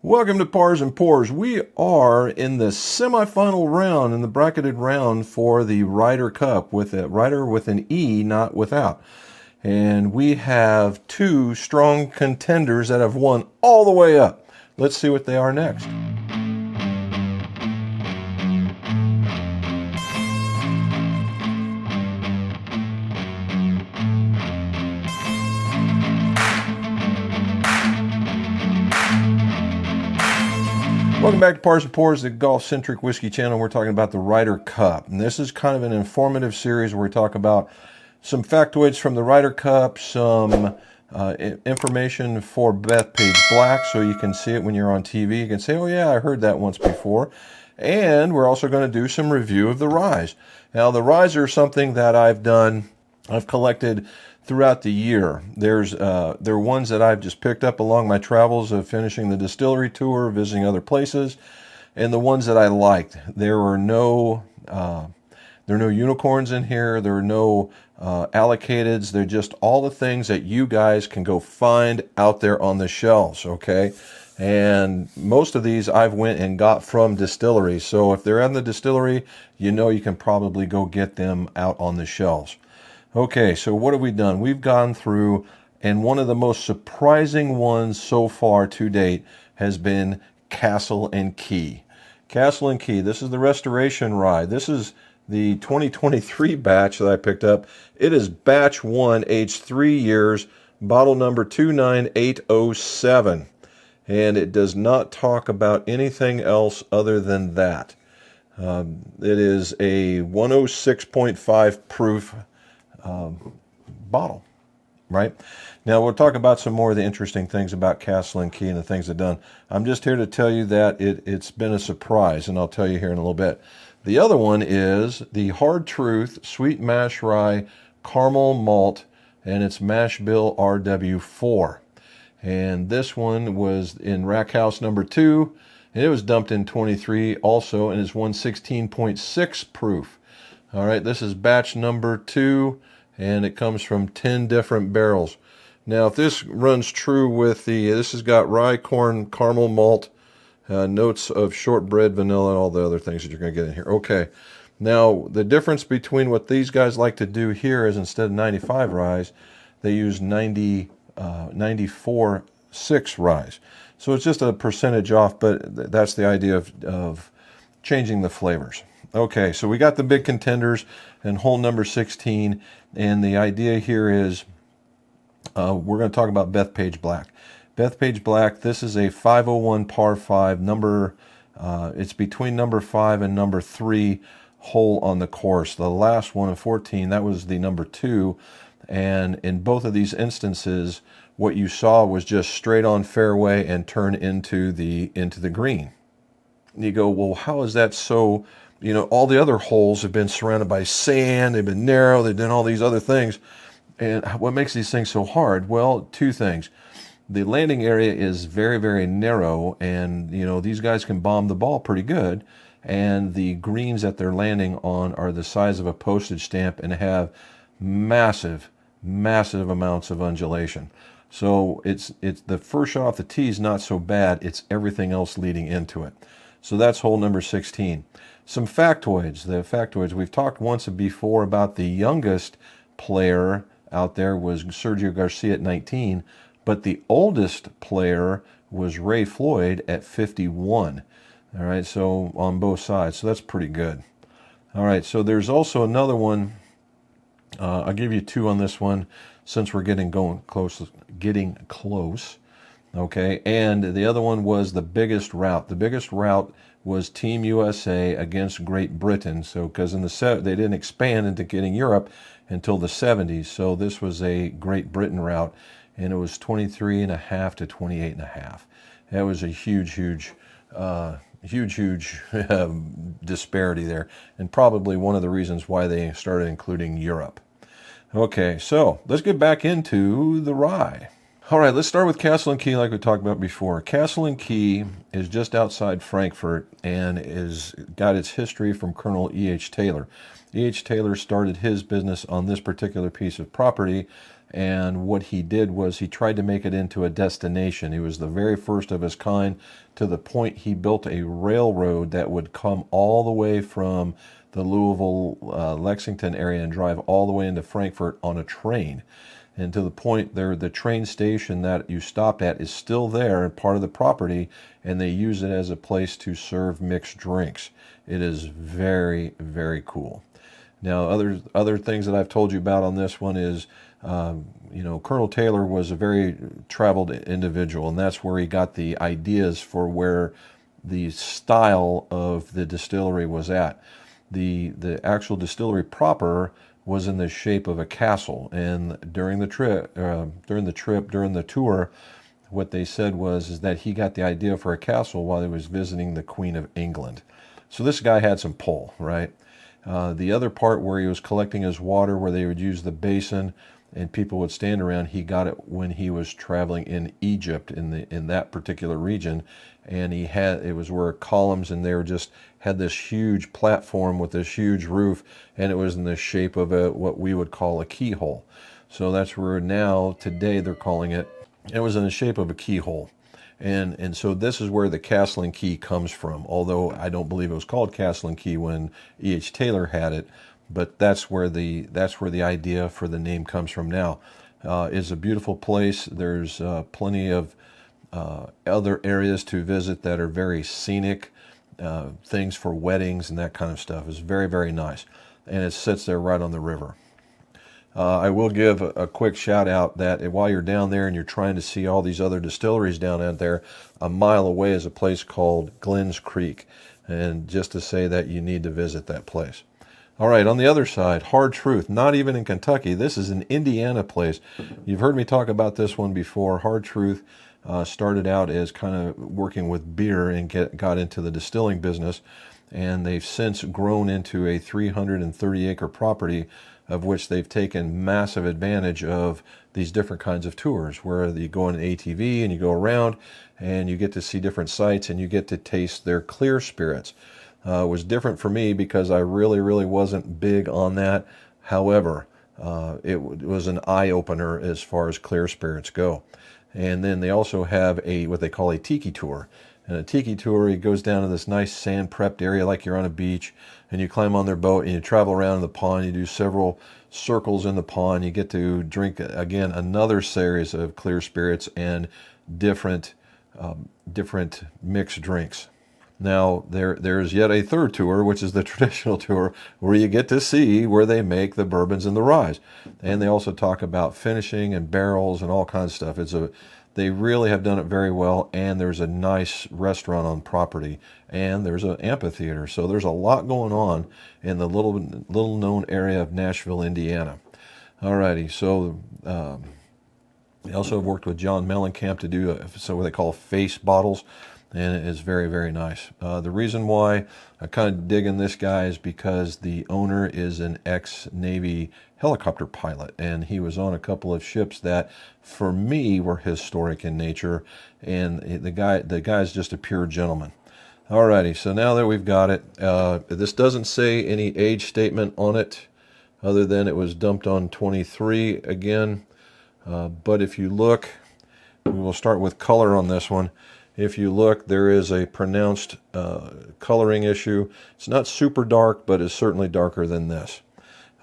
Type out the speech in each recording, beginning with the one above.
Welcome to Pars and Pours. We are in the semifinal round, in the bracketed round for the RYDER Cup, with a RYDER with an E, not without. And we have two strong contenders that have won all the way up. Let's see what they are next. Welcome back to Pars and Pours, the golf-centric whiskey channel. We're talking about the RYDER Cup. And this is kind of an informative series where we talk about some factoids from the RYDER Cup, some information for Bethpage Black so you can see it when you're on TV. You can say, oh yeah, I heard that once before. And we're also going to do some review of the ryes. Now, the ryes are something that I've collected throughout the year. There are ones that I've just picked up along my travels of finishing the distillery tour, visiting other places, and the ones that I liked. There are no unicorns in here. There are no allocateds. They're just all the things that you guys can go find out there on the shelves, okay? And most of these I've went and got from distilleries. So if they're in the distillery, you know you can probably go get them out on the shelves. Okay, so what have we done? We've gone through, and one of the most surprising ones so far to date has been Castle and Key. Castle and Key, this is the restoration rye. This is the 2023 batch that I picked up. It is batch 1, aged 3 years, bottle number 29807. And it does not talk about anything else other than that. It is a 106.5 proof bottle, right? Now we'll talk about some more of the interesting things about Castle and Key and the things they've done. I'm just here to tell you that it's been a surprise, and I'll tell you here in a little bit. The other one is the Hard Truth Sweet Mash Rye Caramel Malt, and it's Mash Bill RW4. And this one was in rack house number 2, and it was dumped in 23 also, and is 116.6 proof. All right, this is batch number 2, and it comes from 10 different barrels. Now, if this runs true with this has got rye, corn, caramel malt, notes of shortbread, vanilla, and all the other things that you're going to get in here. Okay, now the difference between what these guys like to do here is instead of 95 ryes, they use 94.6 ryes. So it's just a percentage off, but that's the idea of changing the flavors. Okay, so we got the big contenders and hole number 16, and the idea here is we're going to talk about Bethpage Black. Bethpage Black, this is a 501 par 5 number. It's between number 5 and number 3 hole on the course. The last one of 14, that was the number 2, and in both of these instances, what you saw was just straight on fairway and turn into the green. You go, well, how is that so? You know, all the other holes have been surrounded by sand, they've been narrow, they've done all these other things. And what makes these things so hard? Well, two things. The landing area is very, very narrow, and, you know, these guys can bomb the ball pretty good. And the greens that they're landing on are the size of a postage stamp and have massive, massive amounts of undulation. So it's the first shot off the tee is not so bad, it's everything else leading into it. So that's hole number 16. Some factoids. The factoids, we've talked once before about the youngest player out there was Sergio Garcia at 19, but the oldest player was Ray Floyd at 51. All right, so on both sides, so that's pretty good. All right, so there's also another one. I'll give you two on this one since we're getting close. Okay, and the other one was the biggest rout. The biggest rout was Team USA against Great Britain. So, because they didn't expand into getting Europe until the 70s. So this was a Great Britain rout, and it was 23.5 to 28.5. That was a huge disparity there, and probably one of the reasons why they started including Europe. Okay, so let's get back into the rye. All right, let's start with Castle and Key like we talked about before. Castle and Key is just outside Frankfurt and got its history from Colonel E.H. Taylor. E.H. Taylor started his business on this particular piece of property And what he did was he tried to make it into a destination. He was the very first of his kind, to the point he built a railroad that would come all the way from the Louisville, Lexington area and drive all the way into Frankfurt on a train. And to the point there, the train station that you stopped at is still there and part of the property, and they use it as a place to serve mixed drinks. It is very, very cool. Now, other things that I've told you about on this one is, you know, Colonel Taylor was a very traveled individual, and that's where he got the ideas for where the style of the distillery was at. The actual distillery proper was in the shape of a castle, and during the tour, what they said is that he got the idea for a castle while he was visiting the Queen of England. So this guy had some pull, right? The other part where he was collecting his water, where they would use the basin and people would stand around, he got it when he was traveling in Egypt, in that particular region, and it was where columns, and they were just had this huge platform with this huge roof, and it was in the shape of what we would call a keyhole. So that's where now today they're calling it. It was in the shape of a keyhole. And so this is where the Castle and Key comes from, although I don't believe it was called Castle and Key when E.H. Taylor had it, but that's where the idea for the name comes from now. It's a beautiful place. There's plenty of other areas to visit that are very scenic, things for weddings and that kind of stuff. It's very, very nice, and it sits there right on the river. I will give a quick shout out that while you're down there and you're trying to see all these other distilleries down out there, a mile away is a place called Glenn's Creek. And just to say that you need to visit that place. All right, on the other side, Hard Truth, not even in Kentucky. This is an Indiana place. You've heard me talk about this one before. Hard Truth started out as kind of working with beer and got into the distilling business. And they've since grown into a 330-acre property, of which they've taken massive advantage of these different kinds of tours, where you go in an ATV and you go around and you get to see different sites and you get to taste their clear spirits. It was different for me because I really, really wasn't big on that. However, it was an eye-opener as far as clear spirits go. And then they also have what they call a tiki tour. And a tiki tour, it goes down to this nice sand-prepped area like you're on a beach, and you climb on their boat and you travel around in the pond. You do several circles in the pond. You get to drink, again, another series of clear spirits and different mixed drinks. Now, there's yet a third tour, which is the traditional tour, where you get to see where they make the bourbons and the ryes. And they also talk about finishing and barrels and all kinds of stuff. They really have done it very well, and there's a nice restaurant on property, and there's an amphitheater. So there's a lot going on in the little known area of Nashville, Indiana. Alrighty, so they also have worked with John Mellencamp to do what they call face bottles, and it is very, very nice. The reason why I kind of dig in this guy is because the owner is an ex-Navy helicopter pilot, and he was on a couple of ships that, for me, were historic in nature, and the guy's just a pure gentleman. Alrighty, so now that we've got it, this doesn't say any age statement on it, other than it was dumped on 23 again. But if you look, we will start with color on this one. If you look, there is a pronounced coloring issue. It's not super dark, but it's certainly darker than this.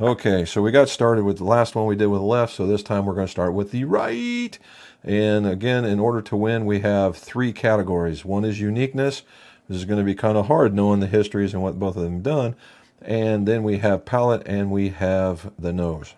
Okay, so we got started with the last one we did with the left, so this time we're going to start with the right. And again, in order to win, we have 3 categories. One is uniqueness. This is going to be kind of hard knowing the histories and what both of them have done. And then we have palate, and we have the nose.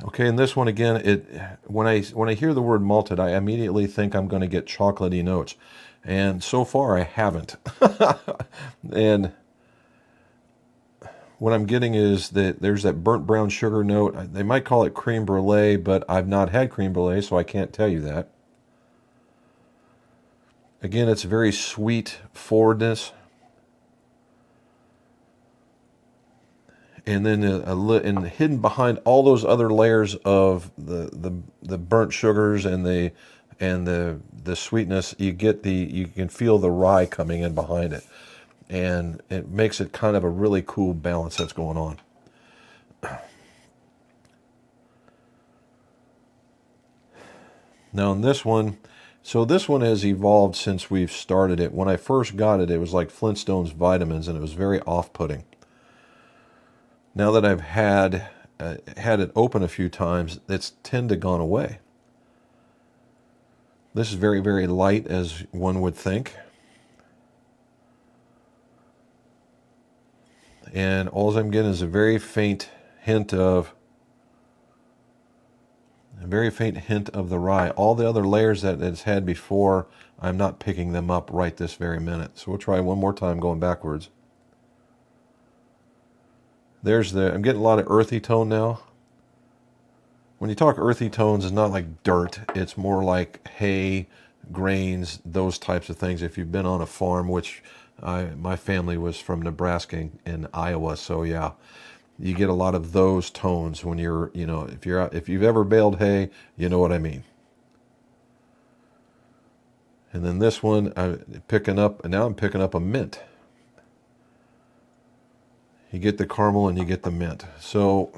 Okay, and this one again, when I hear the word malted, I immediately think I'm going to get chocolatey notes, and so far I haven't. And what I'm getting is that there's that burnt brown sugar note. They might call it creme brulee, but I've not had creme brulee, so I can't tell you that. Again, it's very sweet forwardness. and then and hidden behind all those other layers of the burnt sugars and the sweetness, you can feel the rye coming in behind it, and it makes it kind of a really cool balance that's going on. Now in this one, so this one has evolved since we've started it. When I first got it, it was like Flintstones vitamins, and it was very off-putting. Now that I've had it open a few times, it's tend to gone away. This is very, very light, as one would think. And all I'm getting is a very faint hint of the rye. All the other layers that it's had before, I'm not picking them up right this very minute. So we'll try one more time going backwards. I'm getting a lot of earthy tone now. When you talk earthy tones, it's not like dirt. It's more like hay, grains, those types of things. If you've been on a farm, which my family was from Nebraska and Iowa, so yeah, you get a lot of those tones when you're, if you've ever baled hay, you know what I mean. And then this one, I'm picking up a mint. You get the caramel and you get the mint. So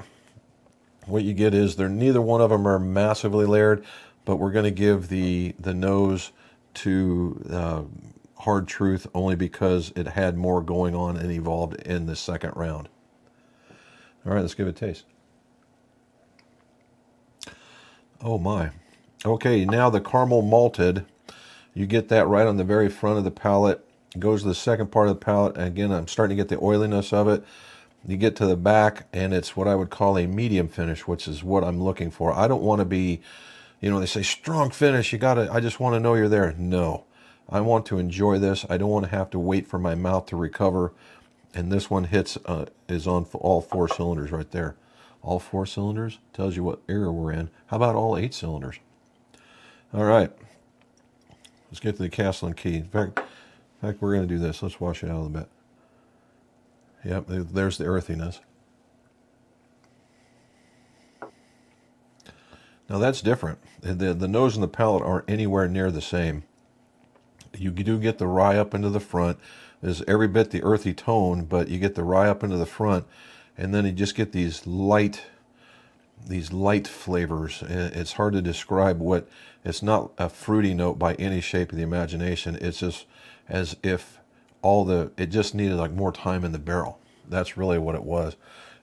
what you get is neither one of them are massively layered, but we're going to give the nose to Hard Truth only because it had more going on and evolved in the second round. All right, let's give it a taste. Oh my. Okay, now the caramel malted, you get that right on the very front of the palate. It goes to the second part of the palate, and again, I'm starting to get the oiliness of it. You get to the back, and it's what I would call a medium finish, which is what I'm looking for. I don't want to be, they say strong finish, I just want to know you're there. No, I want to enjoy this. I don't want to have to wait for my mouth to recover. And this one is on all 4 cylinders right there. All 4 cylinders tells you what era we're in. How about all 8 cylinders? All right, let's get to the Castle and Key. In fact, we're going to do this. Let's wash it out a little bit. Yep, there's the earthiness. Now that's different. The nose and the palate aren't anywhere near the same. You do get the rye up into the front. There's every bit the earthy tone, but you get the rye up into the front, and then you just get these light flavors. It's hard to describe it's not a fruity note by any shape of the imagination. It's just as if it just needed like more time in the barrel. That's really what it was.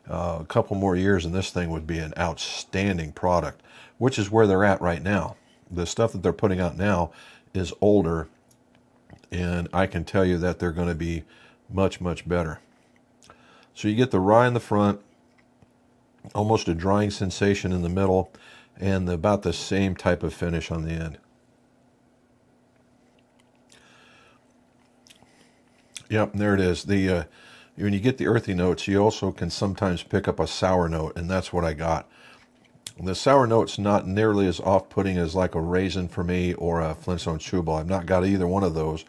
A couple more years and this thing would be an outstanding product, which is where they're at right now. The stuff that they're putting out now is older, and I can tell you that they're going to be much, much better. So you get the rye in the front, almost a drying sensation in the middle, and about the same type of finish on the end. Yep, there it is. When you get the earthy notes, you also can sometimes pick up a sour note, and that's what I got. The sour note's not nearly as off-putting as like a raisin for me or a Flintstone chewable. I've not got either one of those,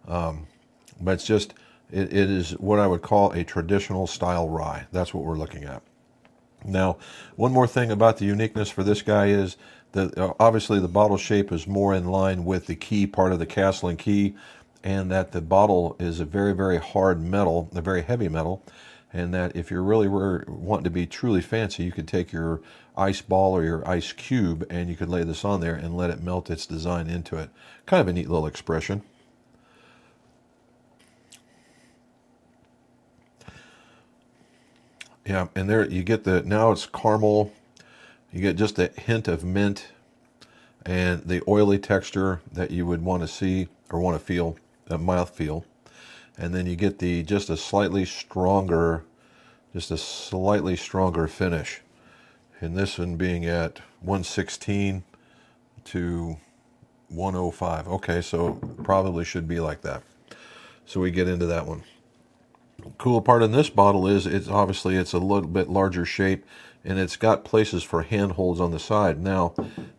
but it is what I would call a traditional style rye. That's what we're looking at. Now, one more thing about the uniqueness for this guy is that obviously the bottle shape is more in line with the key part of the Castle and Key, and that the bottle is a very, very hard metal, a very heavy metal, and that if you're really wanting to be truly fancy, you could take your ice ball or your ice cube and you could lay this on there and let it melt its design into it. Kind of a neat little expression. Yeah, and there you get now it's caramel, you get just a hint of mint and the oily texture that you would want to see or want to feel, that mouth feel. And then you get just a slightly stronger finish. And this one being at 116 to 105. Okay, so probably should be like that. So we get into that one. Cool part in this bottle is it's a little bit larger shape, and it's got places for handholds on the side. Now,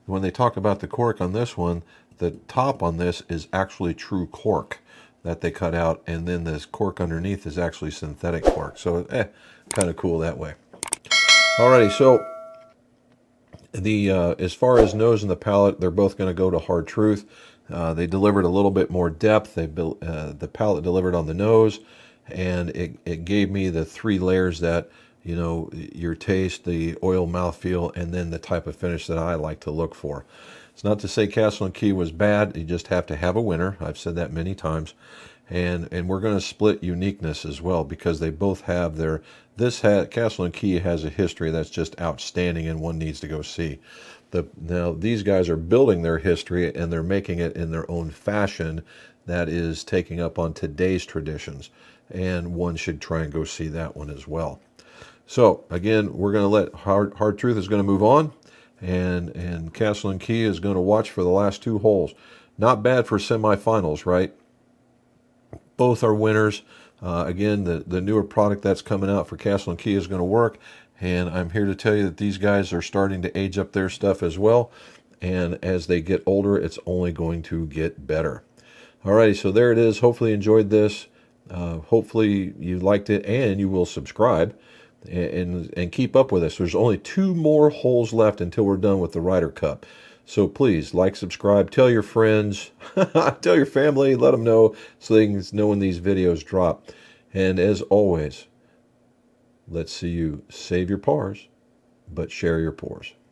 when they talk about the cork on this one, the top on this is actually true cork. that they cut out, and then this cork underneath is actually synthetic cork. So kind of cool that way. Alrighty, so the as far as nose and the palate, they're both going to go to Hard Truth. They delivered a little bit more depth. They built the palate delivered on the nose, and it gave me the 3 layers that, you know, your taste, the oil mouthfeel, and then the type of finish that I like to look for. It's not to say Castle and Key was bad. You just have to have a winner. I've said that many times. And we're going to split uniqueness as well, because they both have their, Castle and Key has a history that's just outstanding, and one needs to go see. Now these guys are building their history, and they're making it in their own fashion that is taking up on today's traditions, and one should try and go see that one as well. So again, we're going to let Hard Truth is going to move on, and Castle and Key is going to watch for the last 2 holes. Not bad for semifinals, right? Both are winners. Again, the newer product that's coming out for Castle and Key is going to work, and I'm here to tell you that these guys are starting to age up their stuff as well, and as they get older, it's only going to get better. Alrighty, so there it is. Hopefully you enjoyed this. Hopefully you liked it, and you will subscribe and keep up with us. There's only 2 more holes left until we're done with the Ryder Cup. So please like, subscribe, tell your friends, tell your family, let them know so they can know when these videos drop. And as always, let's see you save your pars, but share your pours.